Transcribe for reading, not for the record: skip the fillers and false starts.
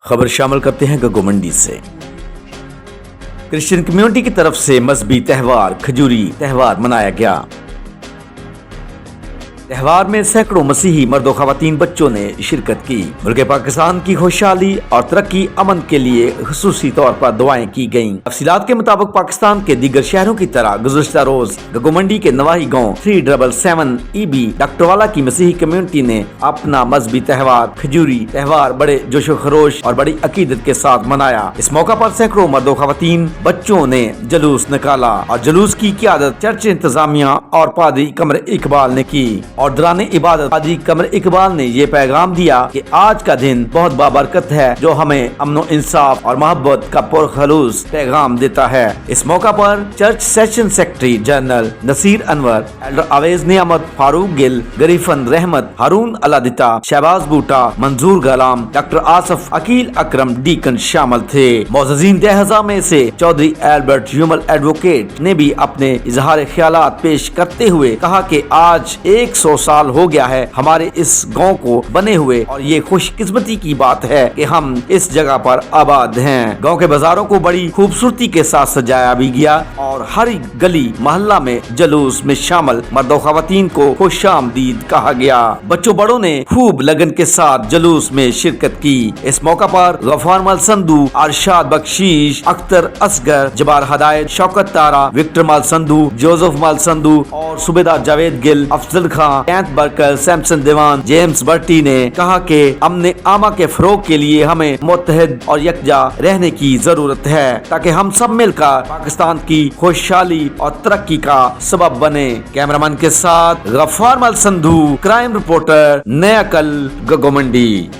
खबर शामिल करते हैं गगो मंडी से। क्रिश्चियन कम्युनिटी की तरफ से मजहबी त्यौहार खजूरी त्यौहार मनाया गया। त्यौहार में सैकड़ों मसीही मर्दों खवातीन बच्चों ने शिरकत की। मुल्क पाकिस्तान की खुशहाली और तरक्की अमन के लिए खुसूसी तौर पर दुआएं की गयी। तफसीलात के मुताबिक पाकिस्तान के दीगर शहरों की तरह गुज़श्ता रोज गगो मंडी के नवाही गाँव 377 EB डॉक्टरवाला की मसीही कम्युनिटी ने अपना मजहबी त्यौहार खजूरी त्यौहार बड़े जोशो खरोश और बड़ी अकीदत के साथ मनाया। इस मौका पर सैकड़ों मर्दों खवातीन बच्चों ने जुलूस निकाला और जुलूस की क़ियादत चर्च इंतजामिया और पादरी कमर इकबाल ने की। और दौरान इबादत पादरी कमर इकबाल ने ये पैगाम दिया कि आज का दिन बहुत बाबरकत है जो हमें अमन इंसाफ और मोहब्बत का पुरखलूस पैगाम देता है। इस मौका पर church session secretary general Nasir Anwar, elder Awais Niamat, Farooq Gill, गरीफन रहमत, हारून अलादिता, शहबाज बूटा, मंजूर गलाम, डॉक्टर आसफ, अकील अकरम डीकन शामिल थे। मोअज़्ज़िज़ीन दहजा में से चौधरी एल्बर्ट यूमल एडवोकेट ने भी अपने इजहार ख्यालात पेश करते हुए कहा कि आज 100 साल हो गया है हमारे इस गांव को बने हुए और ये खुशकिस्मती की बात है कि हम इस जगह पर आबाद हैं। गांव के बाजारों को बड़ी खूबसूरती के साथ सजाया भी गया और हर गली मोहल्ला में जुलूस में शामिल मर्दों खवातीन को खुशामदीद कहा गया। बच्चों बड़ों ने खूब लगन के साथ जुलूस में शिरकत की। इस मौका पर गफ्फार मल संधू, अरशाद बख्शीश, अख्तर असगर, जबार हदायत, शौकत तारा, विक्टर मल संधू, जोसेफ मल संधू और सूबेदार जावेद गिल, अफजल खान, कैंत बरकर, सैमसन दीवान, जेम्स बर्टी ने कहा कि अमन आमा के फरोग के लिए हमें मुत्तहिद और यकजा रहने की जरूरत है ताकि हम सब मिलकर पाकिस्तान की खुशहाली और तरक्की का सबब बने। कैमरामैन के साथ गफ्फार मल संधू, क्राइम रिपोर्टर, नया कल, गगो मंडी।